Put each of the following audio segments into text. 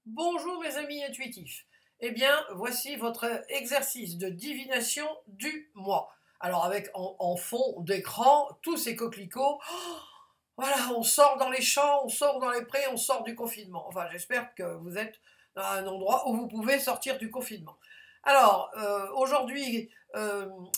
Bonjour mes amis intuitifs. Eh bien, voici votre exercice de divination du mois. Alors avec en fond d'écran tous ces coquelicots. Voilà, on sort dans les champs, on sort dans les prés, on sort du confinement. Enfin, j'espère que vous êtes dans un endroit où vous pouvez sortir du confinement. Alors, aujourd'hui,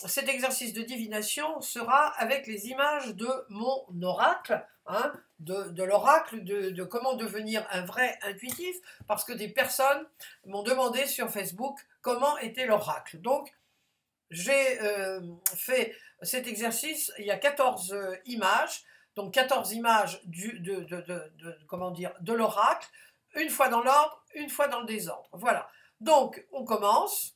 cet exercice de divination sera avec les images de mon oracle, hein, de l'oracle, de comment devenir un vrai intuitif, parce que des personnes m'ont demandé sur Facebook comment était l'oracle. Donc, j'ai fait cet exercice, il y a 14 images, donc 14 images comment dire, de l'oracle, une fois dans l'ordre, une fois dans le désordre. Voilà. Donc, on commence.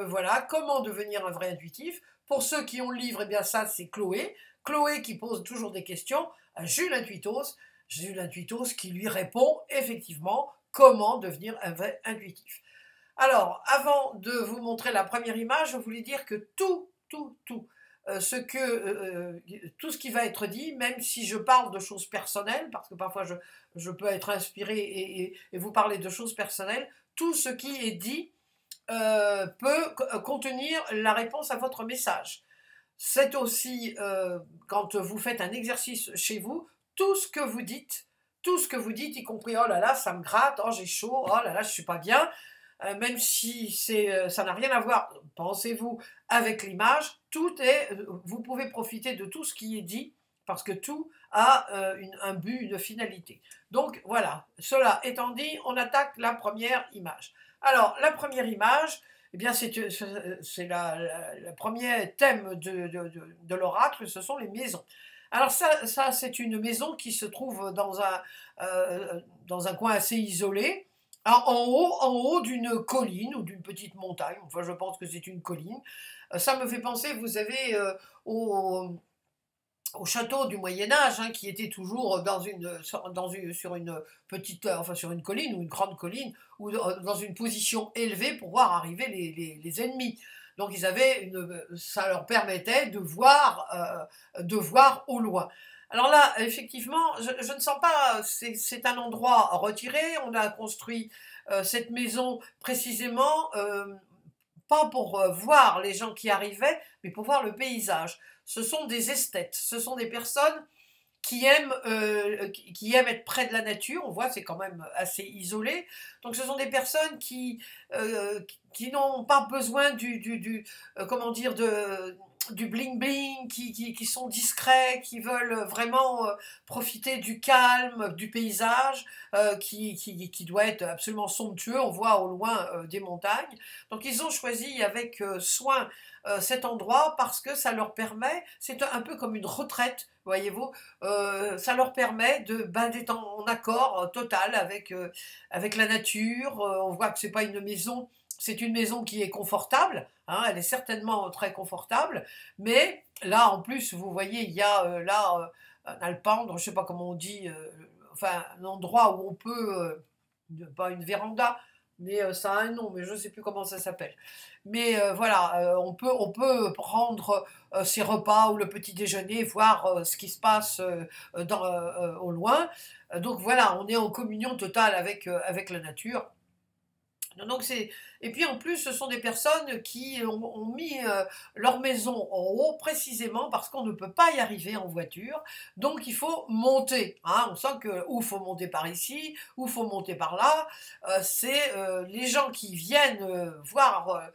Voilà, comment devenir un vrai intuitif. Pour ceux qui ont le livre, eh bien ça, c'est Chloé. Chloé qui pose toujours des questions à Jules Intuitos. Jules Intuitos qui lui répond effectivement comment devenir un vrai intuitif. Alors, avant de vous montrer la première image, je voulais dire que tout ce qui va être dit, même si je parle de choses personnelles, parce que parfois je peux être inspiré et vous parler de choses personnelles, tout ce qui est dit peut contenir la réponse à votre message. C'est aussi, quand vous faites un exercice chez vous, tout ce que vous dites, y compris oh là là, ça me gratte, oh j'ai chaud, oh là là, je suis pas bien, même si ça n'a rien à voir, pensez-vous, avec l'image, vous pouvez profiter de tout ce qui est dit, parce que tout a un but, une finalité. Donc voilà, cela étant dit, on attaque la première image. Alors, la première image, eh bien, c'est le premier thème de l'oracle, ce sont les maisons. Alors ça c'est une maison qui se trouve dans un coin assez isolé, en haut d'une colline ou d'une petite montagne. Enfin, je pense que c'est une colline. Ça me fait penser, vous savez, au château du Moyen Âge, hein, qui était toujours sur une petite, enfin sur une colline ou une grande colline, ou dans une position élevée pour voir arriver les ennemis. Donc ça leur permettait de voir au loin. Alors là, effectivement, je ne sens pas, c'est un endroit retiré, on a construit cette maison précisément pas pour voir les gens qui arrivaient, mais pour voir le paysage. Ce sont des esthètes, ce sont des personnes qui aiment être près de la nature. On voit, c'est quand même assez isolé. Donc, ce sont des personnes qui n'ont pas besoin comment dire, du bling bling, qui sont discrets, qui veulent vraiment profiter du calme, du paysage, qui doit être absolument somptueux. On voit au loin des montagnes. Donc, ils ont choisi avec soin cet endroit parce que ça leur permet, c'est un peu comme une retraite, voyez-vous, ça leur permet d'être en accord total avec la nature. On voit que c'est pas une maison, c'est une maison qui est confortable, hein, elle est certainement très confortable, mais là en plus vous voyez il y a un alpendre, je sais pas comment on dit, enfin un endroit où on peut, pas une véranda, mais ça a un nom, mais je ne sais plus comment ça s'appelle. Mais voilà, on peut prendre ses repas ou le petit déjeuner, voir ce qui se passe au loin. Donc voilà, on est en communion totale avec la nature. Donc et puis en plus, ce sont des personnes qui ont mis leur maison en haut précisément parce qu'on ne peut pas y arriver en voiture. Donc il faut monter, hein. On sent que ou faut monter par ici, ou faut monter par là. C'est les gens qui viennent voir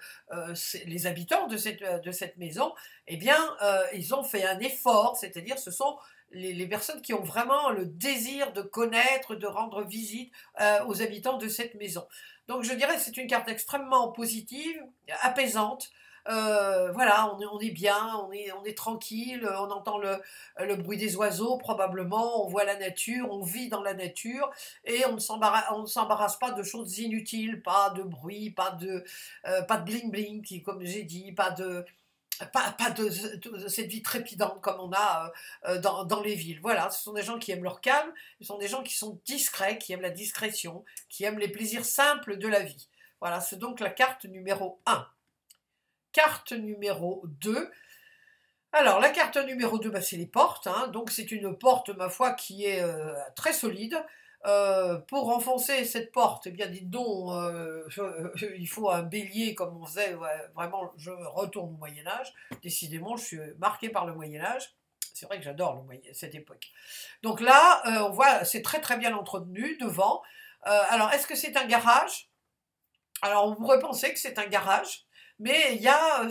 les habitants de cette maison, eh bien, ils ont fait un effort, c'est-à-dire ce sont les personnes qui ont vraiment le désir de connaître, de rendre visite aux habitants de cette maison. Donc je dirais que c'est une carte extrêmement positive, apaisante. Voilà, on est bien, on est tranquille, on entend le bruit des oiseaux probablement, on voit la nature, on vit dans la nature et on ne s'embarrasse pas de choses inutiles, pas de bruit, pas de bling bling, comme j'ai dit, pas de cette vie trépidante comme on a dans les villes. Voilà, ce sont des gens qui aiment leur calme, ce sont des gens qui sont discrets, qui aiment la discrétion, qui aiment les plaisirs simples de la vie. Voilà, c'est donc la carte numéro 1. Carte numéro 2. Alors, la carte numéro 2, bah, c'est les portes, hein. Donc c'est une porte, ma foi, qui est très solide. pour enfoncer cette porte, eh bien, dites donc, il faut un bélier comme on faisait. Ouais, vraiment, je retourne au Moyen-Âge. Décidément, je suis marquée par le Moyen-Âge. C'est vrai que j'adore cette époque. Donc là, on voit, c'est très très bien entretenu devant. Alors, est-ce que c'est un garage? Alors, on pourrait penser que c'est un garage, mais il y a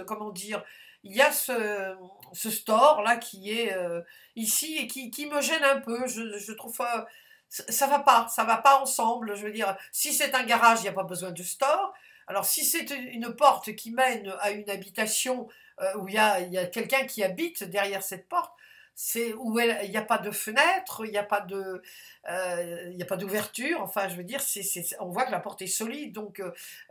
comment dire, il y a ce store là qui est ici et qui me gêne un peu. Je trouve ça va pas ensemble. Je veux dire, si c'est un garage, il n'y a pas besoin de store. Alors, si c'est une porte qui mène à une habitation où il y a quelqu'un qui habite derrière cette porte, c'est où il n'y a pas de fenêtre, il n'y a pas de, il n'y a pas d'ouverture. Enfin, je veux dire, on voit que la porte est solide. Donc,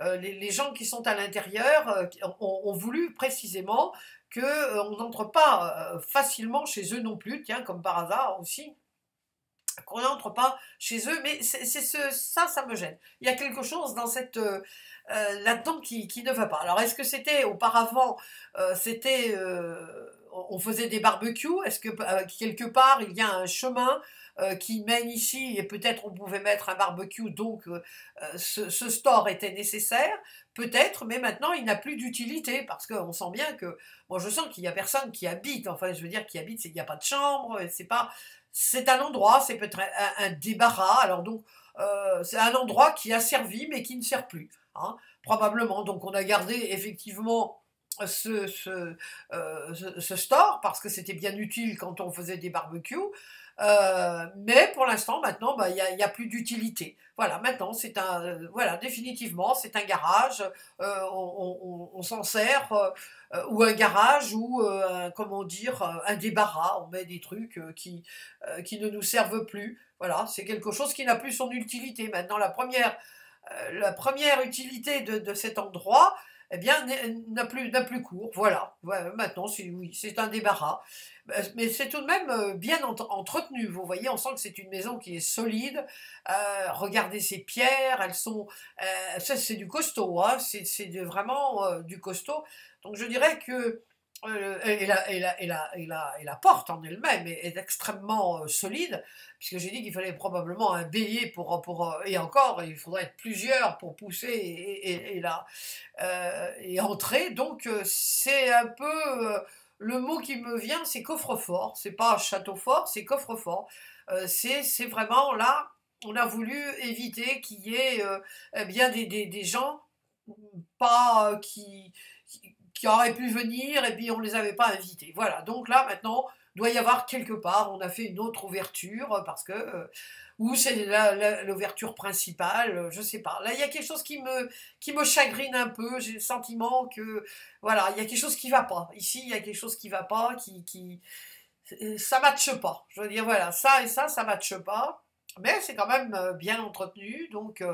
les gens qui sont à l'intérieur ont voulu précisément que on n'entre pas facilement chez eux non plus. Tiens, comme par hasard aussi qu'on n'entre pas chez eux, mais ça me gêne. Il y a quelque chose dans là-dedans qui ne va pas. Alors, est-ce que c'était auparavant, on faisait des barbecues? Est-ce que quelque part il y a un chemin qui mène ici et peut-être on pouvait mettre un barbecue, donc ce store était nécessaire, peut-être, mais maintenant il n'a plus d'utilité parce qu'on sent bien que, moi je sens qu'il y a personne qui habite, enfin je veux dire qui habite, il n'y a pas de chambre, c'est pas, c'est un endroit, c'est peut-être un débarras, alors donc c'est un endroit qui a servi mais qui ne sert plus, hein, probablement. Donc on a gardé effectivement ce store parce que c'était bien utile quand on faisait des barbecues. Mais pour l'instant, maintenant, bah, il y a plus d'utilité. Voilà, maintenant, voilà, définitivement, c'est un garage. On s'en sert, ou un garage, ou comment dire, un débarras. On met des trucs qui ne nous servent plus. Voilà, c'est quelque chose qui n'a plus son utilité. Maintenant, la première utilité de cet endroit, eh bien, n'a plus cours. Voilà. Ouais, maintenant, oui, c'est un débarras. Mais c'est tout de même bien entretenu. Vous voyez, on sent que c'est une maison qui est solide. Regardez ces pierres, elles sont. Ça, c'est du costaud, hein, vraiment du costaud. Donc, je dirais que. Et la porte en elle-même est extrêmement solide, puisque j'ai dit qu'il fallait probablement un bélier et encore, il faudrait être plusieurs pour pousser et entrer. Donc, c'est un peu. Le mot qui me vient, c'est coffre-fort. C'est pas château fort, c'est coffre-fort. C'est vraiment là, on a voulu éviter qu'il y ait eh bien des gens pas qui auraient pu venir et puis on ne les avait pas invités. Voilà, donc là maintenant, doit y avoir quelque part, on a fait une autre ouverture parce que, ou c'est l'ouverture principale, je sais pas. Là, il y a quelque chose qui me chagrine un peu, j'ai le sentiment que, voilà, il y a quelque chose qui va pas. Ici, il y a quelque chose qui va pas, ça matche pas. Je veux dire, voilà, ça et ça matche pas. Mais c'est quand même bien entretenu, donc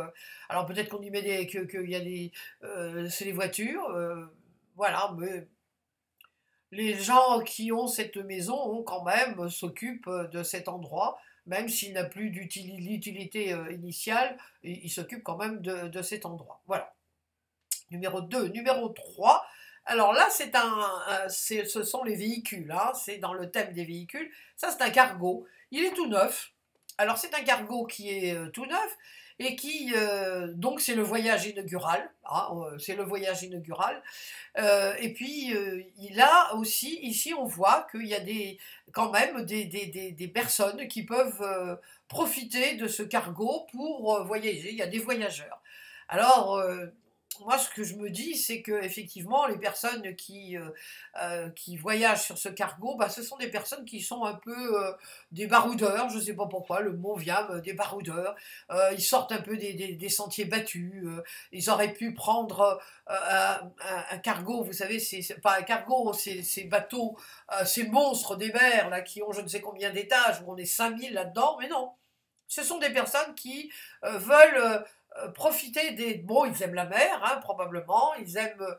alors peut-être qu'on y met qu'il y a c'est des voitures, voilà, mais les gens qui ont cette maison ont quand même s'occupent de cet endroit, même s'il n'a plus d'utilité initiale, ils s'occupent quand même de cet endroit. Voilà. Numéro 2. Numéro 3. Alors là, ce sont les véhicules, hein, c'est dans le thème des véhicules. Ça, c'est un cargo. Il est tout neuf. Alors, c'est un cargo qui est tout neuf et donc, c'est le voyage inaugural. Hein, c'est le voyage inaugural. Et puis, il a aussi, ici, on voit qu'il y a quand même des personnes qui peuvent profiter de ce cargo pour voyager. Il y a des voyageurs. Alors, moi, ce que je me dis, c'est que effectivement, les personnes qui voyagent sur ce cargo, bah, ce sont des personnes qui sont un peu des baroudeurs. Je ne sais pas pourquoi, le mot vient des baroudeurs. Ils sortent un peu des sentiers battus. Ils auraient pu prendre un cargo, vous savez, c'est pas un cargo, ces bateaux, ces monstres des mers là, qui ont je ne sais combien d'étages, où on est 5000 là-dedans, mais non. Ce sont des personnes qui veulent profiter Bon, ils aiment la mer, hein, probablement, ils aiment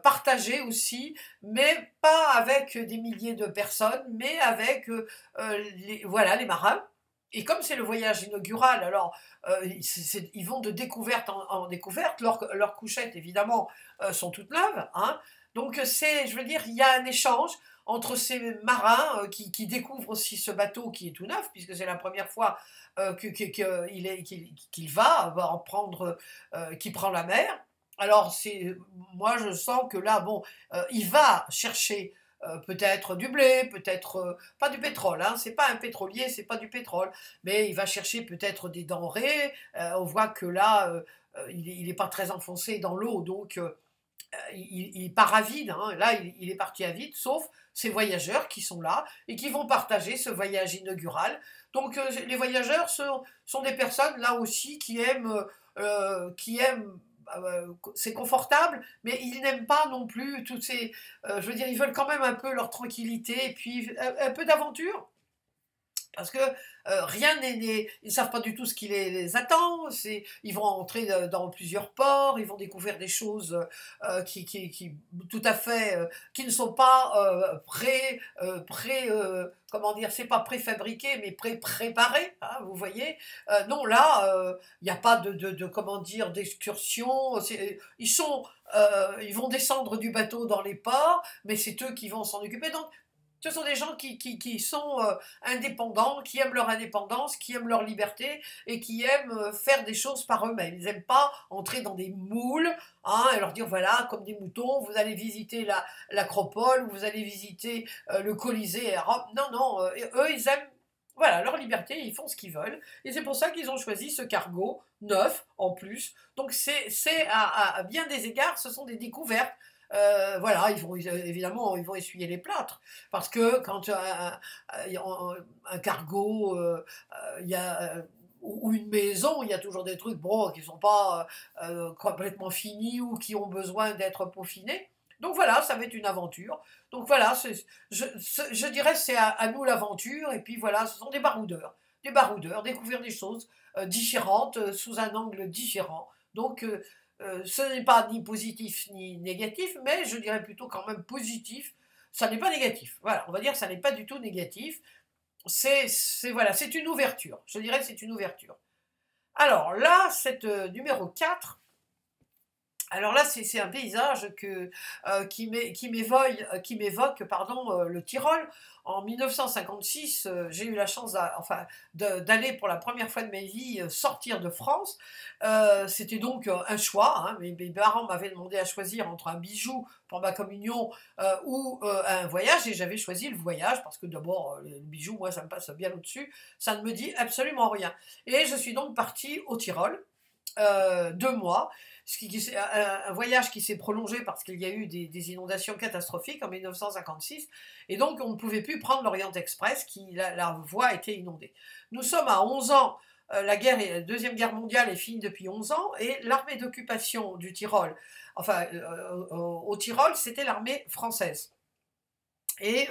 partager aussi, mais pas avec des milliers de personnes, mais avec voilà, les marins. Et comme c'est le voyage inaugural, alors ils vont de découverte en découverte, leurs couchettes évidemment sont toutes neuves, hein, donc je veux dire, il y a un échange entre ces marins qui découvrent aussi ce bateau qui est tout neuf, puisque c'est la première fois qu'il va en prendre, qu'il prend la mer. Alors, moi, je sens que là, bon, il va chercher peut-être du blé, peut-être pas du pétrole, hein, c'est pas un pétrolier, c'est pas du pétrole, mais il va chercher peut-être des denrées. On voit que là, il est pas très enfoncé dans l'eau, donc il part à vide, hein. Là il est parti à vide, sauf ces voyageurs qui sont là et qui vont partager ce voyage inaugural. Donc les voyageurs sont des personnes là aussi qui aiment c'est confortable, mais ils n'aiment pas non plus toutes ces... je veux dire, ils veulent quand même un peu leur tranquillité et puis un peu d'aventure. Parce que rien ils ne savent pas du tout ce qui les attend. Ils vont entrer dans plusieurs ports, ils vont découvrir des choses tout à fait qui ne sont pas comment dire, c'est pas préfabriqué, mais préparé. Hein, vous voyez. Non, là, il n'y a pas comment dire d'excursion. Ils vont descendre du bateau dans les ports, mais c'est eux qui vont s'en occuper. Donc ce sont des gens qui sont indépendants, qui aiment leur indépendance, qui aiment leur liberté et qui aiment faire des choses par eux-mêmes. Ils n'aiment pas entrer dans des moules, hein, et leur dire voilà, comme des moutons, vous allez visiter l'Acropole, vous allez visiter le Colisée à Rome. Non, non, eux, ils aiment voilà, leur liberté, ils font ce qu'ils veulent. Et c'est pour ça qu'ils ont choisi ce cargo neuf en plus. Donc à bien des égards, ce sont des découvertes. Voilà, évidemment, ils vont essuyer les plâtres. Parce que quand un cargo, il y a, ou une maison, il y a toujours des trucs bon, qui ne sont pas complètement finis ou qui ont besoin d'être peaufinés. Donc voilà, ça va être une aventure. Donc voilà, je dirais c'est à nous l'aventure. Et puis voilà, ce sont des baroudeurs. Des baroudeurs, découvrir des choses différentes, sous un angle différent. Donc ce n'est pas ni positif ni négatif, mais je dirais plutôt quand même positif. Ça n'est pas négatif. Voilà, on va dire que ça n'est pas du tout négatif. Voilà, c'est une ouverture. Je dirais que c'est une ouverture. Alors là, cette numéro 4. Alors là, c'est un paysage qui m'évoque le Tyrol. En 1956, j'ai eu la chance d'aller pour la première fois de ma vie sortir de France. C'était donc un choix. Hein, mes parents m'avaient demandé à choisir entre un bijou pour ma communion ou un voyage. Et j'avais choisi le voyage parce que d'abord, le bijou, moi, ça me passe bien au-dessus. Ça ne me dit absolument rien. Et je suis donc partie au Tyrol. 2 mois, un voyage qui s'est prolongé parce qu'il y a eu des inondations catastrophiques en 1956, et donc on ne pouvait plus prendre l'Orient Express, la voie était inondée. Nous sommes à 11 ans, la Deuxième Guerre mondiale est finie depuis 11 ans, et l'armée d'occupation du Tyrol, enfin au Tyrol, c'était l'armée française. Et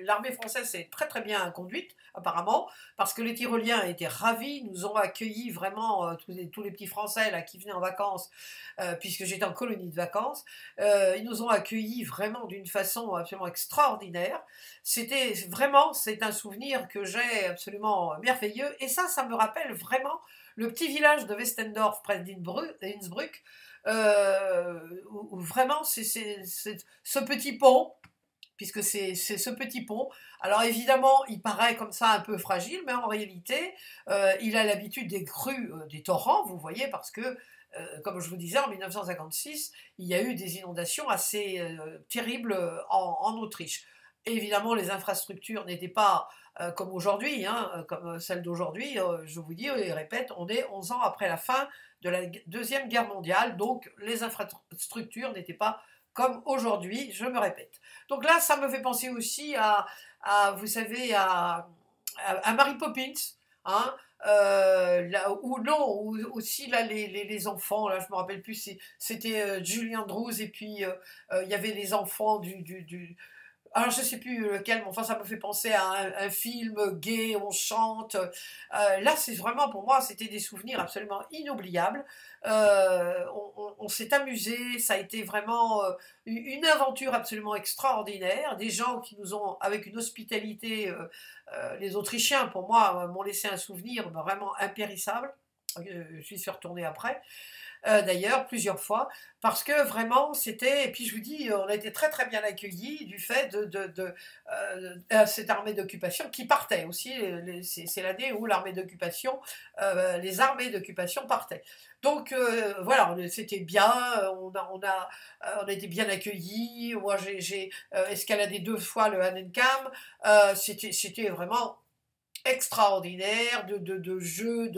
l'armée française s'est très très bien conduite, apparemment, parce que les Tyroliens étaient ravis, nous ont accueillis vraiment, tous les petits Français là, qui venaient en vacances, puisque j'étais en colonie de vacances, ils nous ont accueillis vraiment d'une façon absolument extraordinaire. C'est un souvenir que j'ai absolument merveilleux, et ça me rappelle vraiment le petit village de Westendorf, près d'Innsbruck, où vraiment c'est ce petit pont, puisque c'est ce petit pont. Alors évidemment, il paraît comme ça un peu fragile, mais en réalité, il a l'habitude des crues, des torrents, vous voyez, parce que, comme je vous disais, en 1956, il y a eu des inondations assez terribles en Autriche. Et évidemment, les infrastructures n'étaient pas comme aujourd'hui, hein, comme celles d'aujourd'hui. Je vous dis et répète, on est 11 ans après la fin de la Deuxième Guerre mondiale, donc les infrastructures n'étaient pas comme aujourd'hui, je me répète. Donc là, ça me fait penser aussi vous savez, à Mary Poppins, hein, là, ou non, ou aussi là, les enfants, là, je me rappelle plus, c'était Julie Andrews, et puis il y avait les enfants alors je sais plus lequel, mais enfin ça me fait penser à un film gay, on chante. Là c'est vraiment pour moi, c'était des souvenirs absolument inoubliables. On s'est amusé, ça a été vraiment une aventure absolument extraordinaire. Des gens qui nous ont, avec une hospitalité, les Autrichiens pour moi m'ont laissé un souvenir vraiment impérissable. j'y suis retournée après, d'ailleurs plusieurs fois, parce que vraiment c'était, et puis je vous dis, on a été très très bien accueillis du fait de cette armée d'occupation qui partait aussi, c'est l'année où l'armée d'occupation, les armées d'occupation partaient. Donc voilà, c'était bien, on a été bien accueillis, moi j'ai escaladé 2 fois le Hahnenkamm, c'était vraiment extraordinaire de jeux,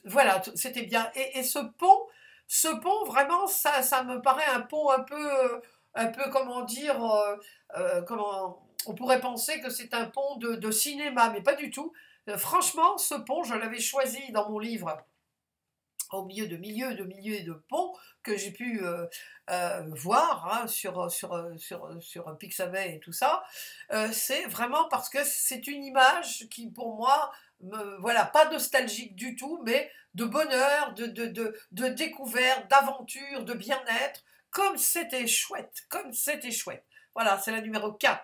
voilà, c'était bien. Et ce pont vraiment, ça me paraît un pont un peu comment dire, comment on pourrait penser que c'est un pont de cinéma, mais pas du tout. Franchement, ce pont, je l'avais choisi dans mon livre au milieu de pont que j'ai pu voir hein, sur Pixabay et tout ça, c'est vraiment parce que c'est une image qui, pour moi, voilà, pas nostalgique du tout, mais de bonheur, de découverte, d'aventure, de bien-être, comme c'était chouette, comme c'était chouette. Voilà, c'est la numéro 4.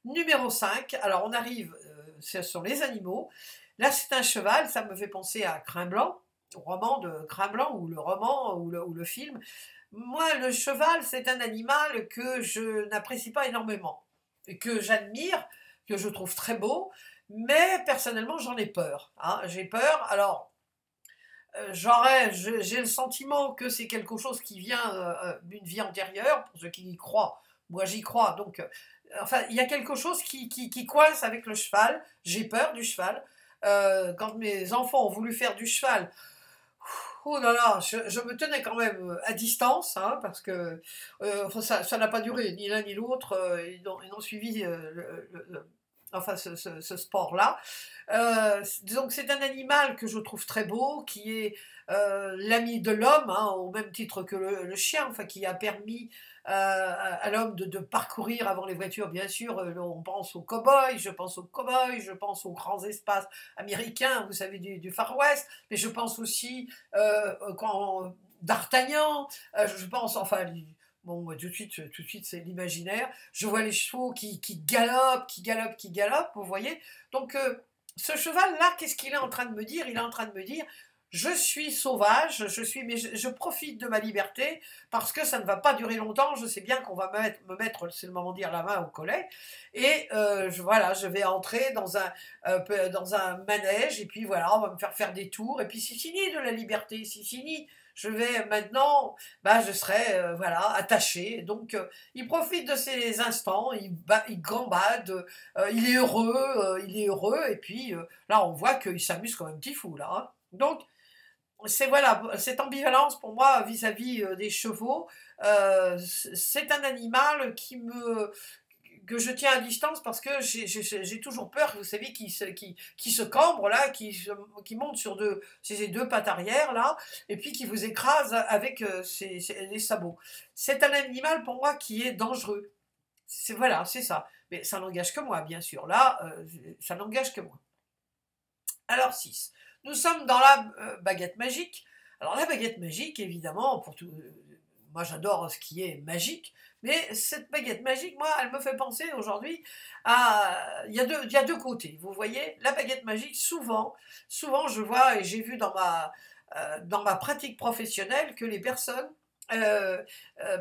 Numéro 5, alors on arrive, ce sont les animaux. Là, c'est un cheval, ça me fait penser à Crin Blanc, au roman de Crin Blanc, ou le roman, ou le film. Moi, le cheval, c'est un animal que je n'apprécie pas énormément, et que j'admire, que je trouve très beau, mais personnellement, j'en ai peur. Hein. J'ai peur, alors, j'ai le sentiment que c'est quelque chose qui vient d'une vie antérieure, pour ceux qui y croient. Moi, j'y crois, donc, enfin, il y a quelque chose qui coince avec le cheval. J'ai peur du cheval. Quand mes enfants ont voulu faire du cheval, oh là là, je me tenais quand même à distance, hein, parce que enfin, ça n'a pas duré, ni l'un ni l'autre, ils ont suivi enfin, ce sport-là. Donc c'est un animal que je trouve très beau, qui est l'ami de l'homme, hein, au même titre que le chien, enfin, qui a permis à l'homme de parcourir avant les voitures, bien sûr. On pense aux cow-boys, je pense aux cow-boys, je pense aux grands espaces américains, vous savez, du Far West, mais je pense aussi quand d'Artagnan, je pense, enfin, bon, tout de suite, c'est l'imaginaire. Je vois les chevaux qui galopent, qui galopent, vous voyez. Donc, ce cheval-là, qu'est-ce qu'il est en train de me dire? Il est en train de me dire, je suis sauvage, mais je profite de ma liberté parce que ça ne va pas durer longtemps. Je sais bien qu'on va me mettre, c'est le moment de dire, la main au collet. Et voilà, je vais entrer dans un manège et puis voilà, on va me faire des tours. Et puis c'est fini de la liberté, c'est fini. Je vais maintenant, bah, je serai voilà, attaché. Donc il profite de ces instants, il gambade, il est heureux. Et puis là, on voit qu'il s'amuse comme un petit fou là. Hein. Donc c'est voilà, cette ambivalence pour moi vis-à-vis des chevaux, c'est un animal que je tiens à distance parce que j'ai toujours peur, vous savez, qui se cambre là, qui monte sur ses deux pattes arrière là, et puis qui vous écrase avec les sabots. C'est un animal pour moi qui est dangereux. Voilà, c'est ça. Mais ça n'engage que moi, bien sûr. Là, ça n'engage que moi. Alors 6. Nous sommes dans la baguette magique. Alors la baguette magique, évidemment, pour tout, moi j'adore ce qui est magique, mais cette baguette magique, moi, elle me fait penser aujourd'hui à... Il y a deux côtés, vous voyez. La baguette magique, souvent je vois, et j'ai vu dans ma pratique professionnelle, que les personnes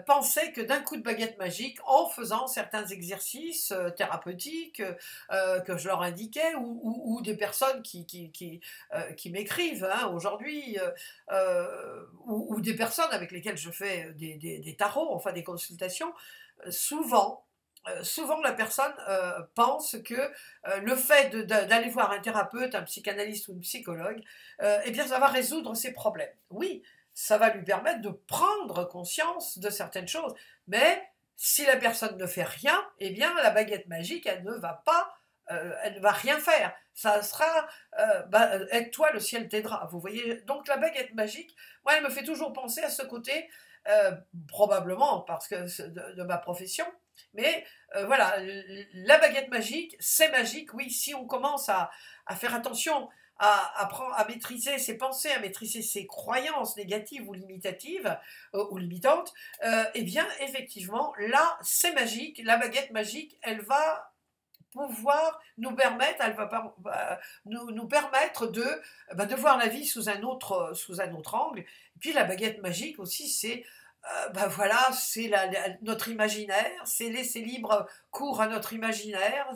pensaient que d'un coup de baguette magique, en faisant certains exercices thérapeutiques que je leur indiquais, ou des personnes qui m'écrivent hein, aujourd'hui, ou des personnes avec lesquelles je fais des tarots, enfin des consultations, souvent la personne pense que le fait d'aller voir un thérapeute, un psychanalyste ou une psychologue, eh bien ça va résoudre ses problèmes. Oui, ça va lui permettre de prendre conscience de certaines choses. Mais si la personne ne fait rien, eh bien la baguette magique, elle ne va rien faire. Ça sera, aide-toi, le ciel t'aidera. Vous voyez, donc la baguette magique, moi, elle me fait toujours penser à ce côté, probablement parce que de ma profession. Mais voilà, la baguette magique, c'est magique, oui, si on commence à faire attention à maîtriser ses pensées, à maîtriser ses croyances négatives ou limitatives, ou limitantes, eh bien, effectivement, là, c'est magique. La baguette magique, elle va pouvoir nous permettre, elle va nous permettre de voir la vie sous un autre angle. Et puis la baguette magique aussi, c'est voilà, c'est notre imaginaire, c'est laisser libre cours à notre imaginaire,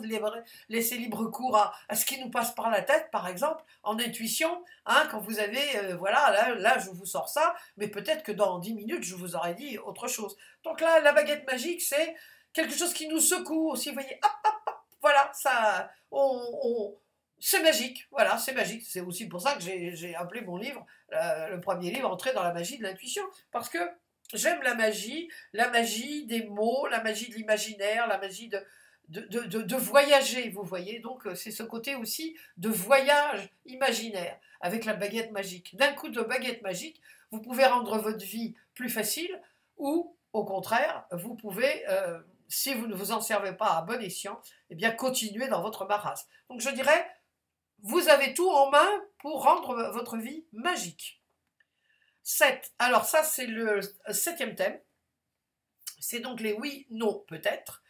laisser libre cours à ce qui nous passe par la tête, par exemple, en intuition, hein, quand vous avez, voilà, là, je vous sors ça, mais peut-être que dans 10 minutes, je vous aurais dit autre chose. Donc là, la baguette magique, c'est quelque chose qui nous secoue aussi, vous voyez, hop, voilà, ça, c'est magique, voilà, c'est magique. C'est aussi pour ça que j'ai appelé mon livre, le premier livre, Entrer dans la magie de l'intuition, parce que j'aime la magie des mots, la magie de l'imaginaire, la magie de voyager, vous voyez. Donc c'est ce côté aussi de voyage imaginaire avec la baguette magique. D'un coup de baguette magique, vous pouvez rendre votre vie plus facile ou au contraire, vous pouvez, si vous ne vous en servez pas à bon escient, eh bien continuer dans votre marasme. Donc je dirais, vous avez tout en main pour rendre votre vie magique. 7. Alors ça, c'est le 7e thème. C'est donc les oui, non, peut-être.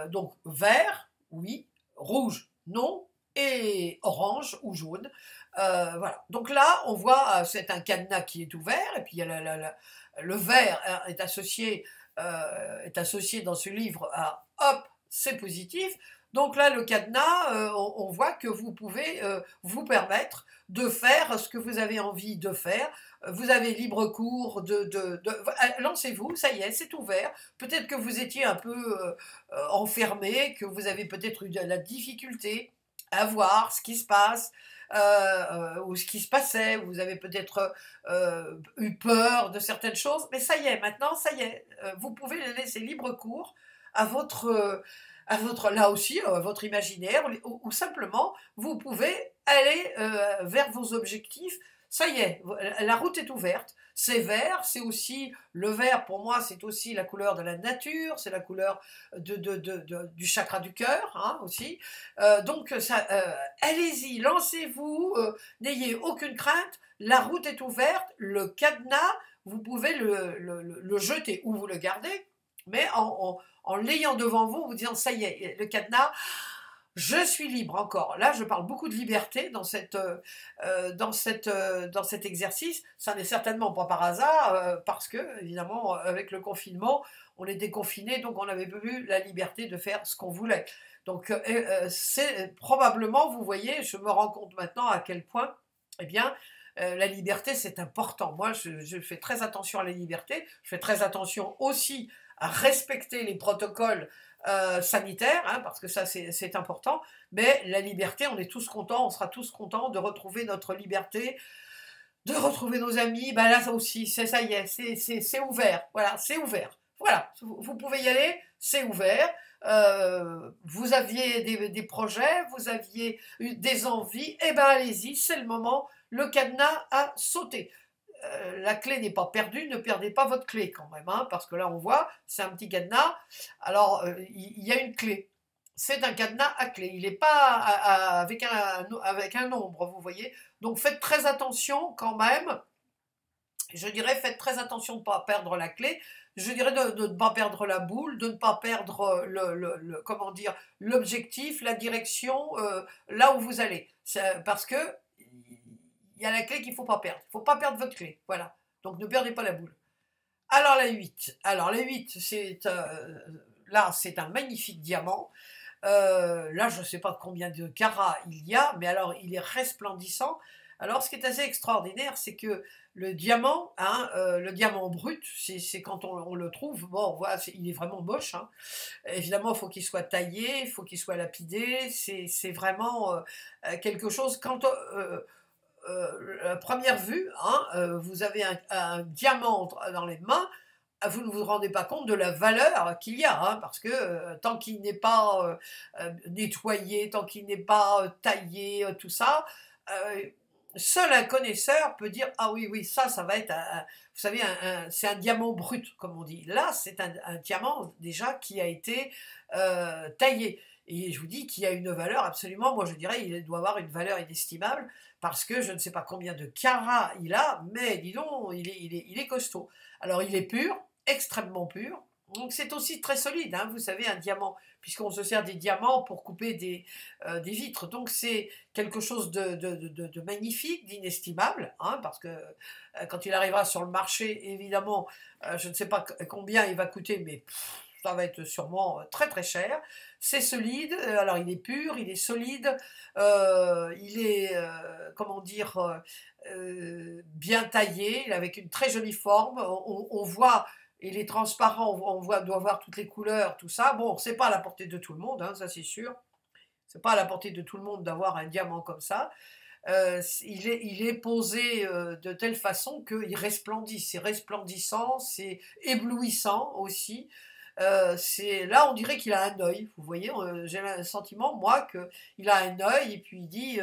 Donc vert, oui, rouge, non, et orange ou jaune. Voilà. Donc là, on voit, c'est un cadenas qui est ouvert, et puis il y a le vert est associé dans ce livre à hop, c'est positif. Donc là, le cadenas, on voit que vous pouvez vous permettre de faire ce que vous avez envie de faire. Vous avez libre cours lancez-vous, ça y est, c'est ouvert. Peut-être que vous étiez un peu enfermé, que vous avez peut-être eu de la difficulté à voir ce qui se passe, ou ce qui se passait, vous avez peut-être eu peur de certaines choses, mais ça y est, maintenant, ça y est, vous pouvez laisser libre cours à là aussi, votre imaginaire, ou simplement, vous pouvez aller vers vos objectifs. Ça y est, la route est ouverte. C'est vert, c'est aussi, le vert pour moi, c'est aussi la couleur de la nature, c'est la couleur du chakra du cœur, hein, aussi. Donc, allez-y, lancez-vous, n'ayez aucune crainte, la route est ouverte, le cadenas, vous pouvez le jeter ou vous le gardez, mais en l'ayant devant vous, vous disant, ça y est, le cadenas, je suis libre encore. Là, je parle beaucoup de liberté dans cet exercice. Ça n'est certainement pas par hasard, parce que, évidemment, avec le confinement, on était confinés, donc on n'avait plus la liberté de faire ce qu'on voulait. Donc, c'est probablement, vous voyez, je me rends compte maintenant à quel point, eh bien, la liberté, c'est important. Moi, je fais très attention à la liberté. Je fais très attention aussi à respecter les protocoles sanitaires, hein, parce que ça c'est important, mais la liberté, on est tous contents, on sera tous contents de retrouver notre liberté, de retrouver nos amis, ben là ça aussi, ça y est, c'est ouvert, voilà, c'est ouvert, voilà, vous pouvez y aller, c'est ouvert, vous aviez des projets, vous aviez eu des envies, et ben allez-y, c'est le moment, le cadenas a sauté. La clé n'est pas perdue, ne perdez pas votre clé quand même, hein, parce que là on voit, c'est un petit cadenas, alors il y a une clé, c'est un cadenas à clé, il n'est pas avec un nombre, vous voyez, donc faites très attention quand même, je dirais faites très attention de ne pas perdre la clé, je dirais de ne pas perdre la boule, de ne pas perdre comment dire, l'objectif, la direction, là où vous allez, parce que il y a la clé qu'il ne faut pas perdre. Il ne faut pas perdre votre clé. Voilà. Donc ne perdez pas la boule. Alors la 8. Alors la 8, là, c'est un magnifique diamant. Là, je ne sais pas combien de carats il y a, mais alors il est resplendissant. Alors ce qui est assez extraordinaire, c'est que le diamant, hein, le diamant brut, c'est quand on le trouve, bon, voilà, il est vraiment moche. Hein. Évidemment, il faut qu'il soit taillé, il faut qu'il soit lapidé. C'est vraiment quelque chose. Quand à première vue, hein, vous avez un diamant dans les mains, vous ne vous rendez pas compte de la valeur qu'il y a, hein, parce que tant qu'il n'est pas nettoyé, tant qu'il n'est pas taillé, tout ça, seul un connaisseur peut dire ah oui oui ça va être vous savez c'est un diamant brut comme on dit. Là c'est un diamant déjà qui a été taillé. Et je vous dis qu'il y a une valeur absolument, moi je dirais, il doit avoir une valeur inestimable, parce que je ne sais pas combien de carats il a, mais dis donc, il est costaud. Alors il est pur, extrêmement pur, Donc c'est aussi très solide, hein, vous savez, un diamant, puisqu'on se sert des diamants pour couper des vitres. Donc c'est quelque chose de magnifique, d'inestimable, hein, parce que quand il arrivera sur le marché, évidemment, je ne sais pas combien il va coûter, mais ça va être sûrement très très cher. C'est solide, alors il est pur, il est solide, il est, comment dire, bien taillé, avec une très jolie forme. On voit il est transparent, doit voir toutes les couleurs, tout ça. Bon, c'est pas à la portée de tout le monde, hein, ça c'est sûr. C'est pas à la portée de tout le monde d'avoir un diamant comme ça. Il est posé de telle façon qu'il resplendit. C'est resplendissant, c'est éblouissant aussi. Là, on dirait qu'il a un œil. Vous voyez, j'ai un sentiment, moi, qu'il a un œil et puis il dit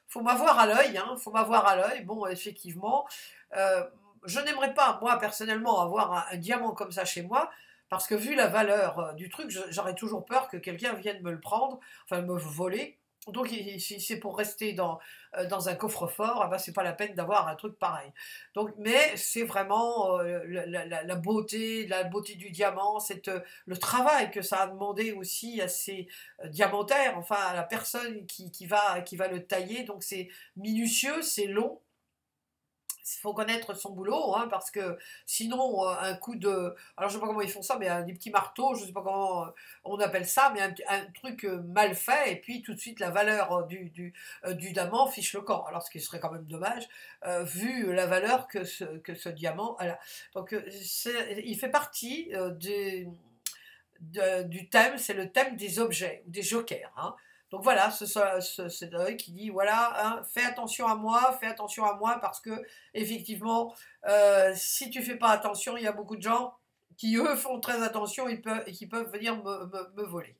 faut m'avoir à l'œil, hein, faut m'avoir à l'œil. Bon, effectivement. Euh, je n'aimerais pas, moi, personnellement, avoir un diamant comme ça chez moi, parce que vu la valeur du truc, j'aurais toujours peur que quelqu'un vienne me le prendre, enfin me voler. Donc, si c'est pour rester dans un coffre-fort, ah ben, c'est pas la peine d'avoir un truc pareil. Donc, mais c'est vraiment la beauté du diamant, le travail que ça a demandé aussi à ces diamantaires, enfin à la personne qui va le tailler. Donc, c'est minutieux, c'est long. Il faut connaître son boulot, hein, parce que sinon, un coup de... Alors, je ne sais pas comment ils font ça, mais des petits marteaux, je ne sais pas comment on appelle ça, mais un truc mal fait, et puis tout de suite, la valeur du diamant fiche le camp. Alors, ce qui serait quand même dommage, vu la valeur que ce diamant a. Donc, il fait partie du thème, c'est le thème des objets, ou des jokers, hein. Donc voilà, c'est eux qui dit voilà, hein, fais attention à moi parce que effectivement, si tu fais pas attention, il y a beaucoup de gens qui eux font très attention et qui peuvent venir me voler.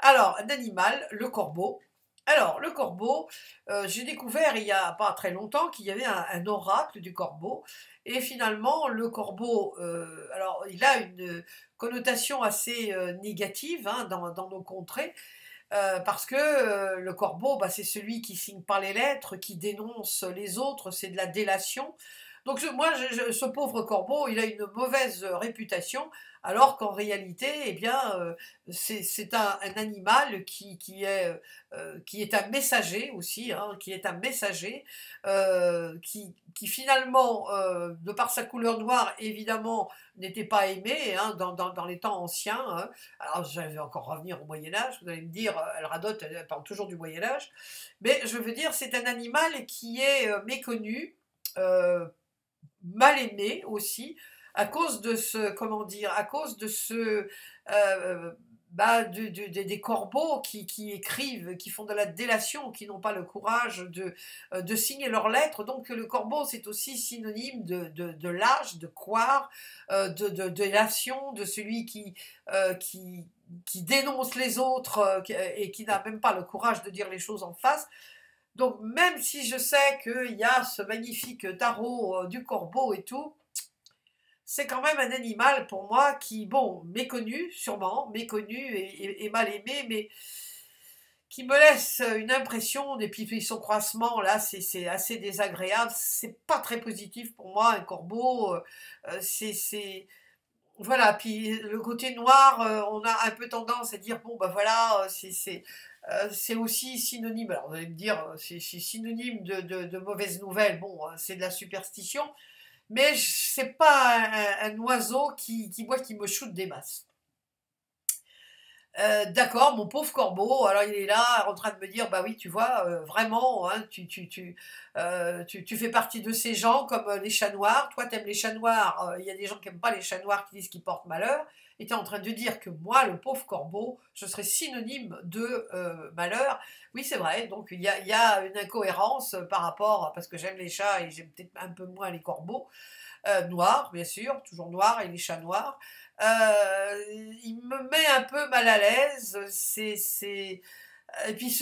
Alors, un animal, le corbeau. Alors, le corbeau, j'ai découvert il y a pas très longtemps qu'il y avait un oracle du corbeau. Et finalement, le corbeau, alors il a une connotation assez négative, hein, dans nos contrées. Parce que le corbeau, bah, c'est celui qui signe pas les lettres, qui dénonce les autres, c'est de la délation. Donc moi, ce pauvre corbeau, il a une mauvaise réputation, alors qu'en réalité, eh bien, c'est un animal qui est un messager aussi, hein, qui est un messager, qui finalement, de par sa couleur noire, évidemment, n'était pas aimé, hein, dans les temps anciens, hein. Alors, je vais encore revenir au Moyen-Âge, vous allez me dire, elle radote, elle parle toujours du Moyen-Âge, mais je veux dire, c'est un animal qui est méconnu, euh, mal aimé aussi, à cause de ce, comment dire, à cause de ce, bah, des corbeaux qui écrivent, qui font de la délation, qui n'ont pas le courage de signer leurs lettres. Donc le corbeau, c'est aussi synonyme de lâche, de couard, de délation, de celui qui dénonce les autres et qui n'a même pas le courage de dire les choses en face. Donc même si je sais qu'il y a ce magnifique tarot du corbeau et tout, c'est quand même un animal pour moi qui, bon, méconnu, sûrement, méconnu et mal aimé, mais qui me laisse une impression, et puis son croissement, là, c'est assez désagréable, c'est pas très positif pour moi, un corbeau, voilà, puis le côté noir, on a un peu tendance à dire, bon, ben voilà, c'est aussi synonyme, alors vous allez me dire, c'est synonyme de mauvaises nouvelles, bon, c'est de la superstition, mais c'est pas un oiseau moi, qui me shoote des masses. D'accord, mon pauvre corbeau, alors il est là en train de me dire, bah oui, tu vois, vraiment, hein, tu fais partie de ces gens comme les chats noirs, toi t'aimes les chats noirs, il y a des gens qui n'aiment pas les chats noirs qui disent qu'ils portent malheur, et tu es en train de dire que moi, le pauvre corbeau, je serais synonyme de malheur. Oui, c'est vrai, donc il y a une incohérence par rapport, parce que j'aime les chats et j'aime peut-être un peu moins les corbeaux, noirs, bien sûr, toujours noirs, et les chats noirs. Il me met un peu mal à l'aise. Et puis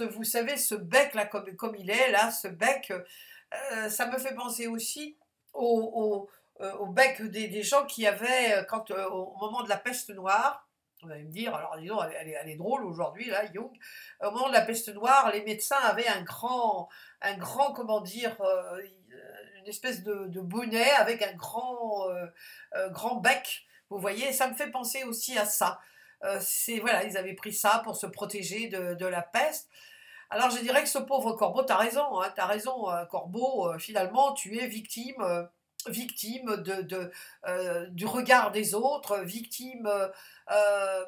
vous savez, ce bec là, comme il est là, ce bec, ça me fait penser aussi au bec des gens qui avaient, au moment de la peste noire. Vous allez me dire, alors disons, elle est drôle aujourd'hui, là, Jung. Au moment de la peste noire, les médecins avaient un grand, comment dire, une espèce de bonnet avec un grand bec. Vous voyez, ça me fait penser aussi à ça. Voilà, ils avaient pris ça pour se protéger de la peste. Alors je dirais que ce pauvre corbeau, t'as raison, corbeau, finalement tu es victime du regard des autres, victime,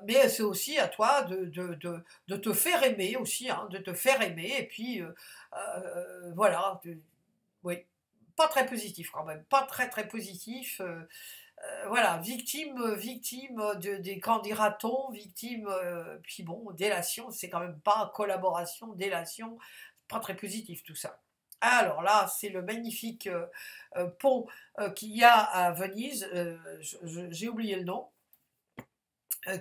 mais c'est aussi à toi de te faire aimer aussi, hein, de te faire aimer, et puis voilà, oui, pas très positif quand même, pas très très positif. Voilà, victime des quand dira-t-on, victime, puis bon, délation, c'est quand même pas collaboration, délation, pas très positif tout ça. Alors là, c'est le magnifique pont qu'il y a à Venise, j'ai oublié le nom,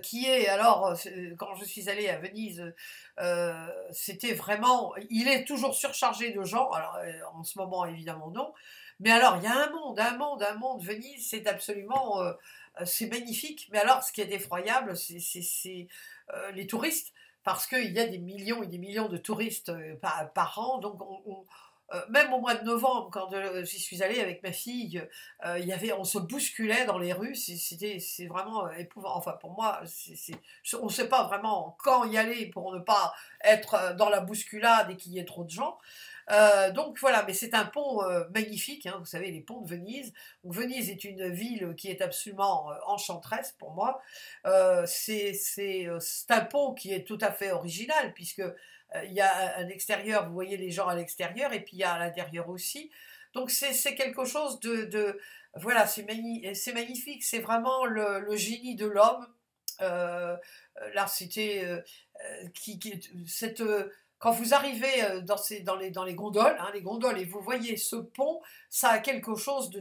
qui est, alors, quand je suis allée à Venise, c'était vraiment, il est toujours surchargé de gens, alors en ce moment évidemment non, mais alors il y a un monde, Venise, c'est absolument, c'est magnifique, mais alors ce qui est effroyable, c'est les touristes, parce qu'il y a des millions et des millions de touristes par an, donc même au mois de novembre, quand j'y suis allée avec ma fille, on se bousculait dans les rues, c'est vraiment épouvantable. Enfin, pour moi, on ne sait pas vraiment quand y aller pour ne pas être dans la bousculade et qu'il y ait trop de gens. Donc voilà, mais c'est un pont magnifique, hein, vous savez, les ponts de Venise. Donc, Venise est une ville qui est absolument enchanteresse pour moi. C'est un pont qui est tout à fait original, puisque il y a un extérieur, vous voyez les gens à l'extérieur, et puis il y a à l'intérieur aussi. Donc c'est quelque chose voilà, c'est magnifique, c'est vraiment le génie de l'homme. Là, c'était cette quand vous arrivez dans les gondoles, hein, les gondoles, et vous voyez ce pont, ça a quelque chose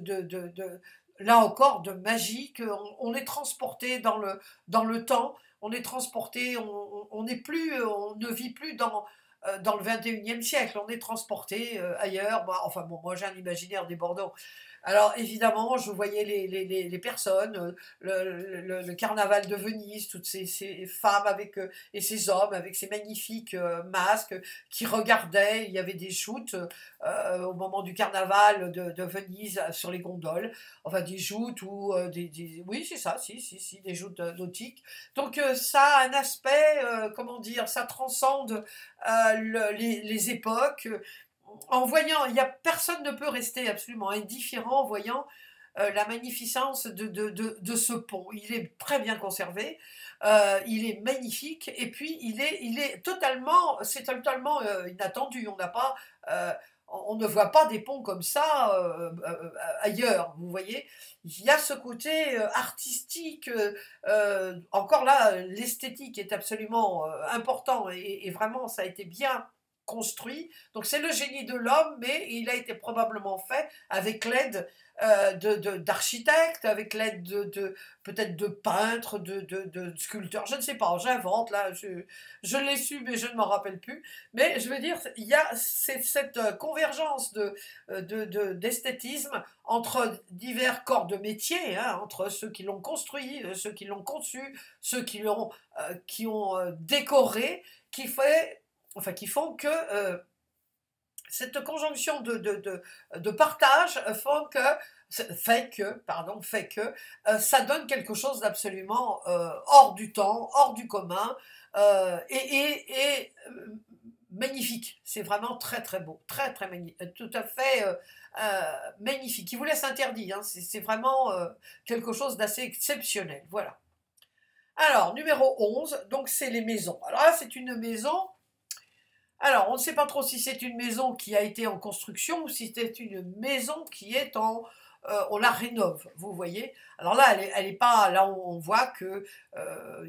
là encore, de magique. On est transporté dans le temps, on est transporté, on n'est plus, on ne vit plus dans le 21e siècle, on est transporté ailleurs. Bah, enfin bon, moi j'ai un imaginaire débordant. Alors évidemment, je voyais les personnes, le carnaval de Venise, toutes ces femmes et ces hommes avec ces magnifiques masques qui regardaient. Il y avait des shoots au moment du carnaval de Venise sur les gondoles, enfin des joutes ou oui c'est ça, si, des joutes nautiques. Donc ça a un aspect, comment dire, ça transcende les époques. En voyant, personne ne peut rester absolument indifférent en voyant la magnificence de ce pont. Il est très bien conservé, il est magnifique, et puis c'est totalement inattendu. On ne voit pas des ponts comme ça ailleurs, vous voyez. Il y a ce côté artistique, encore là, l'esthétique est absolument important, et vraiment, ça a été bien construit. Donc c'est le génie de l'homme, mais il a été probablement fait avec l'aide d'architectes, avec l'aide peut-être de peintres, de sculpteurs, je ne sais pas, j'invente là, je l'ai su mais je ne m'en rappelle plus. Mais je veux dire, il y a cette convergence d'esthétisme entre divers corps de métier, hein, entre ceux qui l'ont construit, ceux qui l'ont conçu, ceux qui ont décoré, qui font que cette conjonction de partage fait que ça donne quelque chose d'absolument hors du temps, hors du commun, magnifique. C'est vraiment très très beau, très très magnifique, tout à fait magnifique. Il vous laisse interdit, hein, c'est vraiment quelque chose d'assez exceptionnel. Voilà. Alors, numéro 11, donc c'est les maisons. Alors là, c'est une maison. Alors, on ne sait pas trop si c'est une maison qui a été en construction ou si c'est une maison qui est on la rénove, vous voyez. Alors là, elle est pas, là on voit que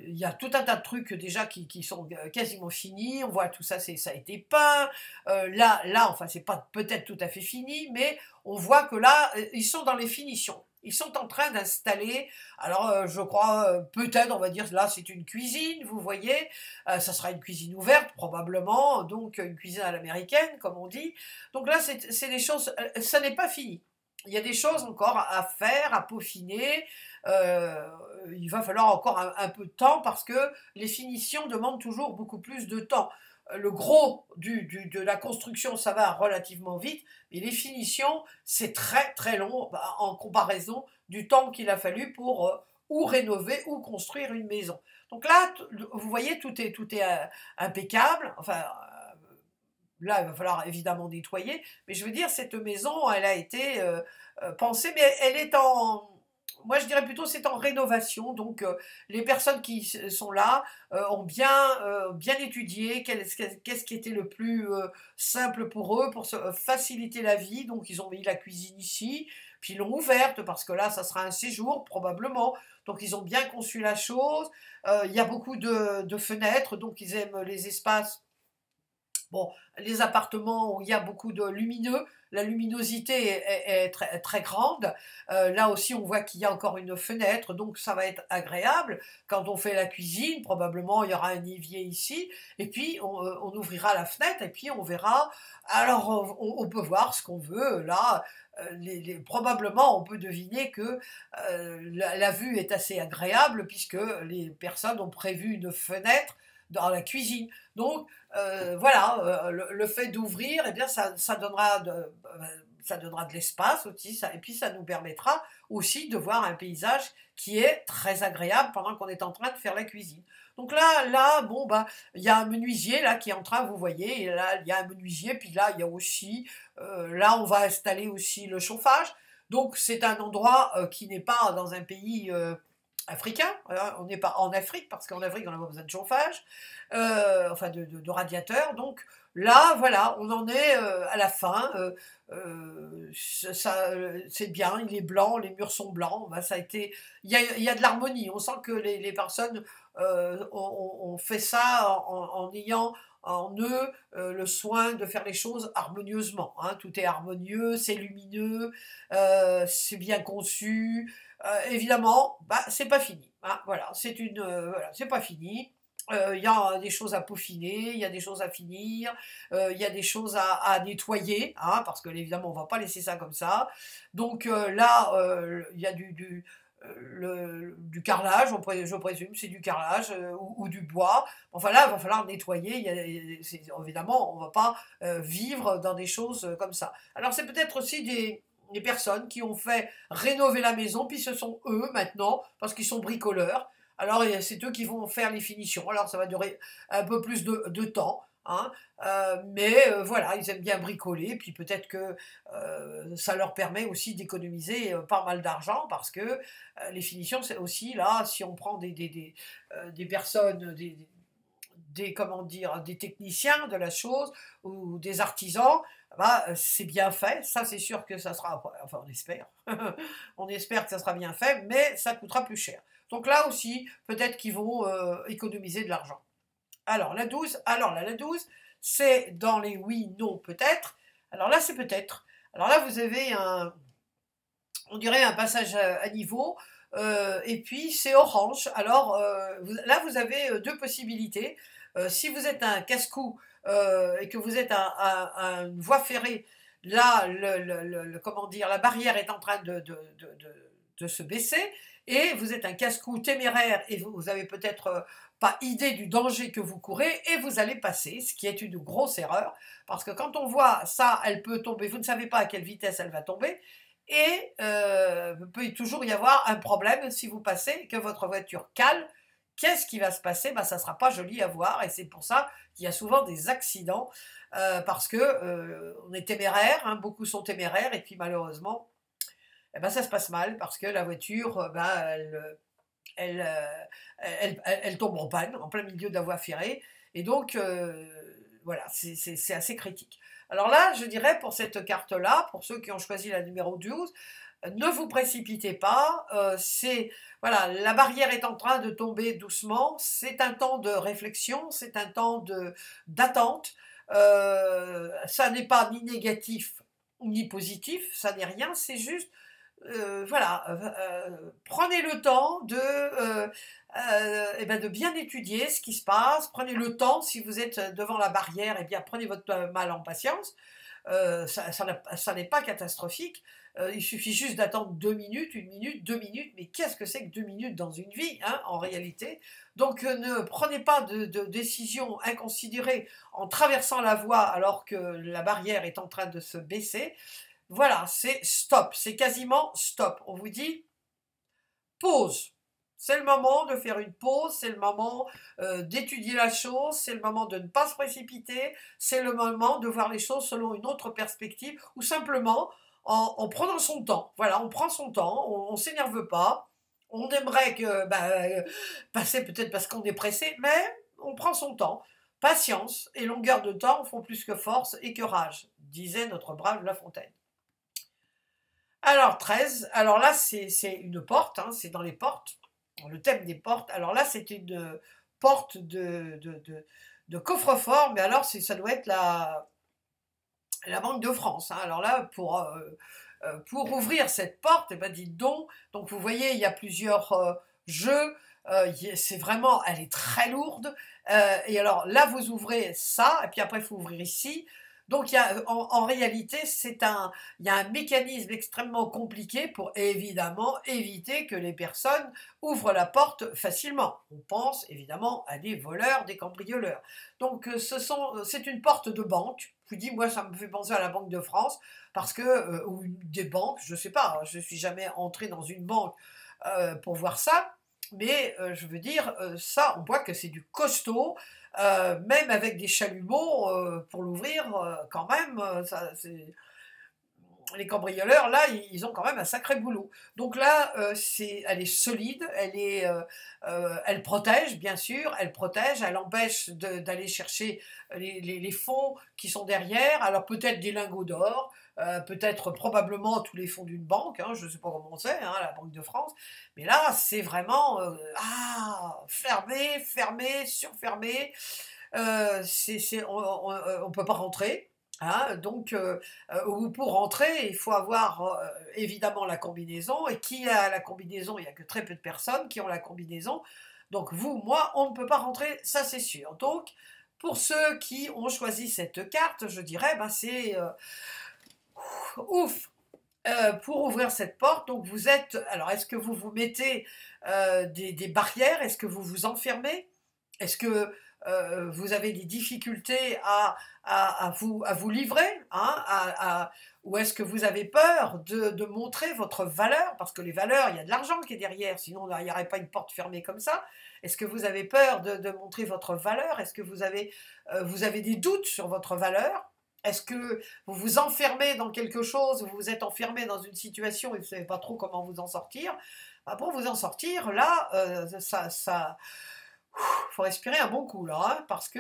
il y a tout un tas de trucs déjà qui sont quasiment finis. On voit tout ça, ça a été peint. Enfin, c'est pas peut-être tout à fait fini, mais on voit que là, ils sont dans les finitions. Ils sont en train d'installer, alors je crois, peut-être, on va dire, là c'est une cuisine, vous voyez, ça sera une cuisine ouverte probablement, donc une cuisine à l'américaine, comme on dit. Donc là, c'est des choses, ça n'est pas fini. Il y a des choses encore à faire, à peaufiner. Il va falloir encore un peu de temps parce que les finitions demandent toujours beaucoup plus de temps. Le gros de la construction, ça va relativement vite, mais les finitions, c'est très très long en comparaison du temps qu'il a fallu pour ou rénover ou construire une maison. Donc là, vous voyez, tout est impeccable. Enfin, là, il va falloir évidemment nettoyer, mais je veux dire, cette maison, elle a été pensée, mais elle est en... Moi, je dirais plutôt c'est en rénovation. Donc, les personnes qui sont là ont bien étudié qu'est-ce qui était le plus simple pour eux, pour se faciliter la vie. Donc, ils ont mis la cuisine ici, puis ils l'ont ouverte, parce que là, ça sera un séjour, probablement. Donc, ils ont bien conçu la chose. Il y a beaucoup de fenêtres, donc ils aiment les espaces. Bon, les appartements où il y a beaucoup de lumineux, la luminosité est très, très grande. Là aussi, on voit qu'il y a encore une fenêtre, donc ça va être agréable. Quand on fait la cuisine, probablement il y aura un évier ici, et puis on ouvrira la fenêtre, et puis on verra. Alors, on peut voir ce qu'on veut. Là, probablement, on peut deviner que la vue est assez agréable, puisque les personnes ont prévu une fenêtre dans la cuisine. Donc, voilà, le fait d'ouvrir, eh bien, ça donnera de l'espace aussi, et puis ça nous permettra aussi de voir un paysage qui est très agréable pendant qu'on est en train de faire la cuisine. Donc là, bon, bah, il y a un menuisier là qui est en train, vous voyez, et là, il y a un menuisier, puis là, il y a aussi, là, on va installer aussi le chauffage. Donc, c'est un endroit qui n'est pas dans un pays africain, hein, on n'est pas en Afrique, parce qu'en Afrique, on n'a pas besoin de chauffage, enfin de radiateur. Donc là, voilà, on en est à la fin. C'est bien, il est blanc, les murs sont blancs. Ben, ça a été, il y a de l'harmonie. On sent que les personnes ont fait ça en ayant en eux le soin de faire les choses harmonieusement. Hein. Tout est harmonieux, c'est lumineux, c'est bien conçu. Évidemment, bah, c'est pas fini. Hein. Voilà, voilà, c'est pas fini. Il y a des choses à peaufiner, il y a des choses à finir, il y a des choses à nettoyer, hein, parce que évidemment on ne va pas laisser ça comme ça. Donc là, il y a du carrelage, je présume, c'est du carrelage ou du bois. Enfin là, il va falloir nettoyer. Évidemment, on ne va pas vivre dans des choses comme ça. Alors c'est peut-être aussi des personnes qui ont fait rénover la maison, puis ce sont eux maintenant, parce qu'ils sont bricoleurs. Alors c'est eux qui vont faire les finitions. Alors ça va durer un peu plus de temps. Hein, mais voilà, ils aiment bien bricoler, puis peut-être que ça leur permet aussi d'économiser pas mal d'argent, parce que les finitions, c'est aussi là, si on prend des personnes, comment dire, des techniciens de la chose, ou des artisans, bah, c'est bien fait, ça c'est sûr que ça sera, enfin on espère, on espère que ça sera bien fait, mais ça coûtera plus cher. Donc là aussi, peut-être qu'ils vont économiser de l'argent. Alors la 12, la 12, c'est dans les oui, non, peut-être. Alors là, c'est peut-être. Alors là, vous avez on dirait un passage à niveau, et puis c'est orange. Alors là, vous avez deux possibilités. Si vous êtes un casse-cou et que vous êtes une voie ferrée, là, comment dire, la barrière est en train de se baisser, et vous êtes un casse-cou téméraire, et vous avez peut-être pas idée du danger que vous courez, et vous allez passer, ce qui est une grosse erreur, parce que quand on voit ça, elle peut tomber, vous ne savez pas à quelle vitesse elle va tomber, et il peut toujours y avoir un problème si vous passez et que votre voiture cale. Qu'est-ce qui va se passer? Ben, ça ne sera pas joli à voir, et c'est pour ça qu'il y a souvent des accidents, parce que on est téméraire, hein, beaucoup sont téméraires, et puis malheureusement, eh ben, ça se passe mal, parce que la voiture, ben, elle, elle tombe en panne en plein milieu de la voie ferrée, et donc voilà, c'est assez critique. Alors là, je dirais pour cette carte-là, pour ceux qui ont choisi la numéro 12, ne vous précipitez pas, voilà, la barrière est en train de tomber doucement, c'est un temps de réflexion, c'est un temps d'attente, ça n'est pas ni négatif ni positif, ça n'est rien, c'est juste voilà, prenez le temps eh ben de bien étudier ce qui se passe. Prenez le temps, si vous êtes devant la barrière, eh bien prenez votre mal en patience. Ça n'est pas catastrophique. Il suffit juste d'attendre 2 minutes, 1 minute, 2 minutes. Mais qu'est-ce que c'est que 2 minutes dans une vie, hein, en réalité? Donc ne prenez pas de décision inconsidérée en traversant la voie alors que la barrière est en train de se baisser. Voilà, c'est stop, c'est quasiment stop. On vous dit pause. C'est le moment de faire une pause, c'est le moment d'étudier la chose, c'est le moment de ne pas se précipiter, c'est le moment de voir les choses selon une autre perspective, ou simplement en prenant son temps. Voilà, on prend son temps, on s'énerve pas, on aimerait que passer peut-être parce qu'on est pressé, mais on prend son temps. Patience et longueur de temps font plus que force et que rage, disait notre brave La Fontaine. Alors 13, alors là c'est une porte, hein, c'est dans les portes, le thème des portes. Alors là c'est une porte de coffre-fort, mais alors ça doit être la Banque de France, hein. Alors là pour ouvrir cette porte, eh ben dites donc vous voyez il y a plusieurs jeux, c'est vraiment, elle est très lourde, et alors là vous ouvrez ça, et puis après il faut ouvrir ici. Donc il y a, en réalité, il y a un mécanisme extrêmement compliqué pour évidemment éviter que les personnes ouvrent la porte facilement. On pense évidemment à des voleurs, des cambrioleurs. Donc c'est une porte de banque. Je vous dis, moi ça me fait penser à la Banque de France, parce que, ou des banques, je ne sais pas, je ne suis jamais entrée dans une banque pour voir ça, mais je veux dire, ça, on voit que c'est du costaud, même avec des chalumeaux pour l'ouvrir, quand même, les cambrioleurs, là, ils ont quand même un sacré boulot. Donc là, elle est solide, elle protège, bien sûr, elle protège, elle empêche d'aller chercher les fonds qui sont derrière, alors peut-être des lingots d'or, peut-être probablement tous les fonds d'une banque, hein, je ne sais pas comment c'est, hein, la Banque de France, mais là, c'est vraiment, fermé, fermé, surfermé, on ne peut pas rentrer. Hein, donc, ou pour rentrer, il faut avoir évidemment la combinaison. Et qui a la combinaison? Il n'y a que très peu de personnes qui ont la combinaison. Donc, vous, moi, on ne peut pas rentrer, ça c'est sûr. Donc, pour ceux qui ont choisi cette carte, je dirais, c'est ouf. Pour ouvrir cette porte, donc vous êtes. Alors, est-ce que vous vous mettez des barrières? Est-ce que vous vous enfermez? Est-ce que vous avez des difficultés à vous livrer, hein, ou est-ce que vous avez peur de montrer votre valeur? Parce que les valeurs, il y a de l'argent qui est derrière, sinon il n'y aurait pas une porte fermée comme ça. Est-ce que vous avez peur de montrer votre valeur? Est-ce que vous avez des doutes sur votre valeur? Est-ce que vous vous enfermez dans quelque chose, vous vous êtes enfermé dans une situation et vous ne savez pas trop comment vous en sortir? Pour vous en sortir, là, faut respirer un bon coup là, hein, parce que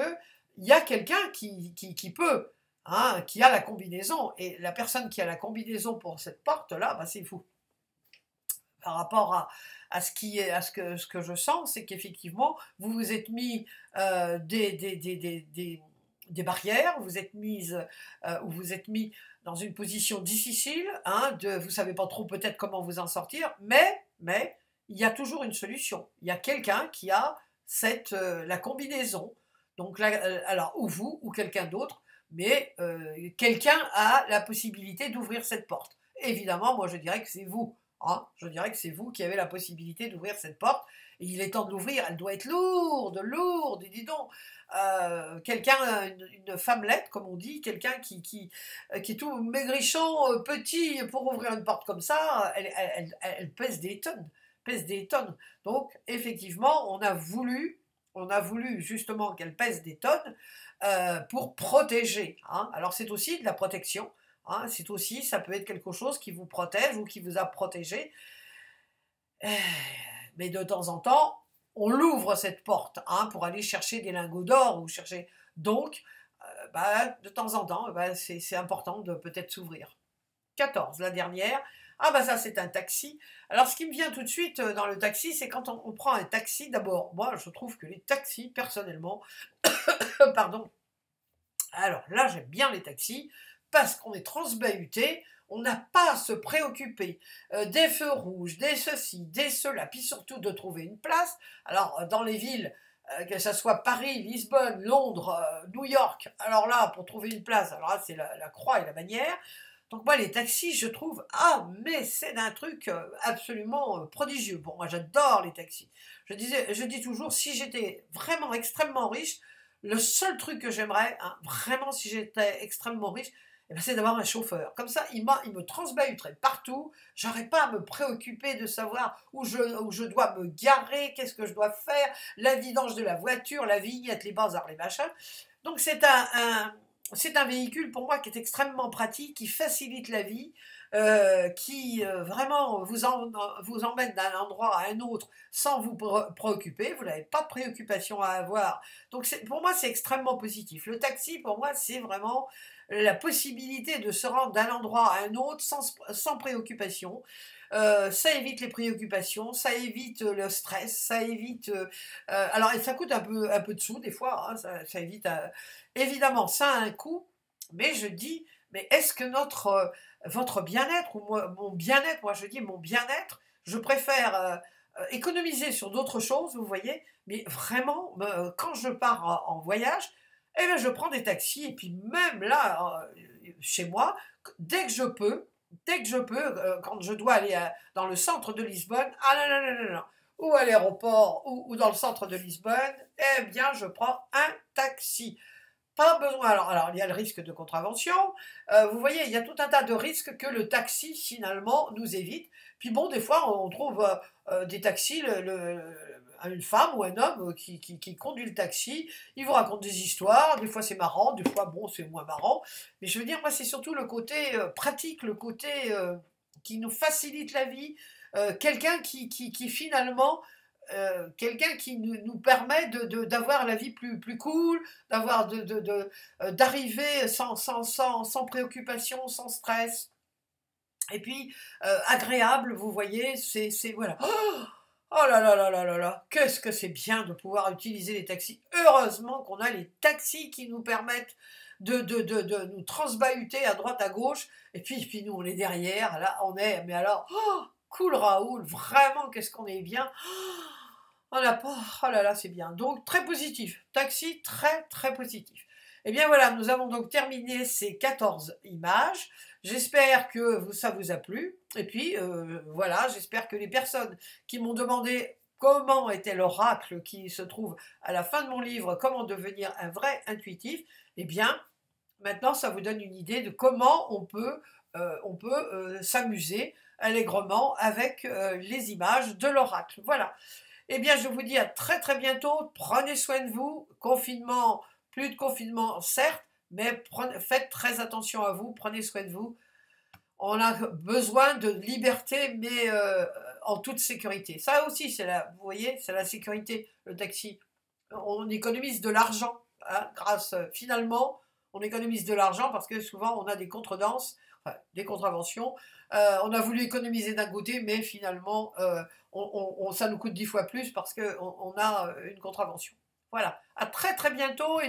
il y a quelqu'un qui peut, hein, qui a la combinaison, et la personne qui a la combinaison pour cette porte là, c'est vous. Par rapport ce que je sens, c'est qu'effectivement vous vous êtes mis des barrières, vous êtes ou vous êtes mis dans une position difficile, hein, vous savez pas trop peut-être comment vous en sortir, mais il y a toujours une solution. Il y a quelqu'un qui a la combinaison, donc là, alors ou vous ou quelqu'un d'autre, mais quelqu'un a la possibilité d'ouvrir cette porte. Évidemment, moi je dirais que c'est vous, hein, je dirais que c'est vous qui avez la possibilité d'ouvrir cette porte, et il est temps de l'ouvrir. Elle doit être lourde, lourde, et dis donc, quelqu'un, une femmelette comme on dit, quelqu'un qui est tout maigrichon, petit, pour ouvrir une porte comme ça, elle pèse des tonnes, pèse des tonnes. Donc, effectivement, on a voulu justement qu'elle pèse des tonnes pour protéger, hein. Alors, c'est aussi de la protection, hein, ça peut être quelque chose qui vous protège ou qui vous a protégé. Mais de temps en temps, on l'ouvre cette porte, hein, pour aller chercher des lingots d'or ou chercher. Donc, de temps en temps, c'est important de peut-être s'ouvrir. 14, la dernière. Ça c'est un taxi. Alors ce qui me vient tout de suite dans le taxi, c'est quand on prend un taxi, d'abord, moi je trouve que les taxis, personnellement, pardon, alors là j'aime bien les taxis, parce qu'on est transbahuté, on n'a pas à se préoccuper des feux rouges, des ceci, des cela, puis surtout de trouver une place. Alors dans les villes, que ce soit Paris, Lisbonne, Londres, New York, alors là, pour trouver une place, alors là c'est la croix et la bannière. Donc moi les taxis, je trouve, mais c'est un truc absolument prodigieux. Bon, moi j'adore les taxis. Je dis toujours, si j'étais vraiment extrêmement riche, le seul truc que j'aimerais, hein, vraiment si j'étais extrêmement riche, eh ben, c'est d'avoir un chauffeur. Comme ça, il me transbahuterait partout. J'aurais pas à me préoccuper de savoir où je dois me garer, qu'est-ce que je dois faire, la vidange de la voiture, la vignette, les bazars, les machins. Donc c'est un véhicule pour moi qui est extrêmement pratique, qui facilite la vie, qui vraiment vous emmène d'un endroit à un autre sans vous préoccuper. Vous n'avez pas de préoccupation à avoir. Donc pour moi, c'est extrêmement positif. Le taxi, pour moi, c'est vraiment la possibilité de se rendre d'un endroit à un autre sans préoccupation. Ça évite les préoccupations, ça évite le stress, ça évite... alors, ça coûte un peu de sous des fois, hein, ça évite... évidemment, ça a un coût, mais je dis, mais est-ce que votre bien-être, ou mon bien-être, moi je dis mon bien-être, je préfère économiser sur d'autres choses, vous voyez, mais vraiment, quand je pars en voyage, eh bien, je prends des taxis, et puis même là, chez moi, dès que je peux, quand je dois aller dans le centre de Lisbonne, ah non, non, non, non, non, ou à l'aéroport, ou dans le centre de Lisbonne, eh bien, je prends un taxi. Pas besoin. Alors, il y a le risque de contravention. Vous voyez, il y a tout un tas de risques que le taxi, finalement, nous évite. Puis bon, des fois, on trouve des taxis, une femme ou un homme qui conduit le taxi, il vous raconte des histoires, des fois c'est marrant, des fois, bon, c'est moins marrant. Mais je veux dire, moi, c'est surtout le côté pratique, le côté qui nous facilite la vie, quelqu'un qui finalement quelqu'un qui nous permet d'avoir la vie plus cool, d'avoir d'arriver sans préoccupation, sans stress. Et puis agréable, vous voyez, c'est voilà. Oh là là là là là là, qu'est-ce que c'est bien de pouvoir utiliser les taxis. Heureusement qu'on a les taxis qui nous permettent de nous transbahuter à droite, à gauche. Et puis nous, on est derrière, là, mais alors, cool Raoul, vraiment, qu'est-ce qu'on est bien. On n'a pas, oh là là, c'est bien. Donc, très positif. Taxi, très, très positif. Eh bien voilà, nous avons donc terminé ces 14 images. J'espère que ça vous a plu. Et puis, voilà, j'espère que les personnes qui m'ont demandé comment était l'oracle qui se trouve à la fin de mon livre, comment devenir un vrai intuitif, eh bien, maintenant, ça vous donne une idée de comment on peut s'amuser allègrement avec les images de l'oracle. Voilà. Eh bien, je vous dis à très très bientôt. Prenez soin de vous. Confinement, plus de confinement, certes, mais faites très attention à vous. Prenez soin de vous. On a besoin de liberté, mais en toute sécurité. Ça aussi, vous voyez, c'est la sécurité, le taxi. On économise de l'argent, hein, finalement, on économise de l'argent parce que souvent on a des contredanses, enfin, des contraventions. On a voulu économiser d'un côté, mais finalement, ça nous coûte 10 fois plus parce qu'on a une contravention. Voilà, à très très bientôt.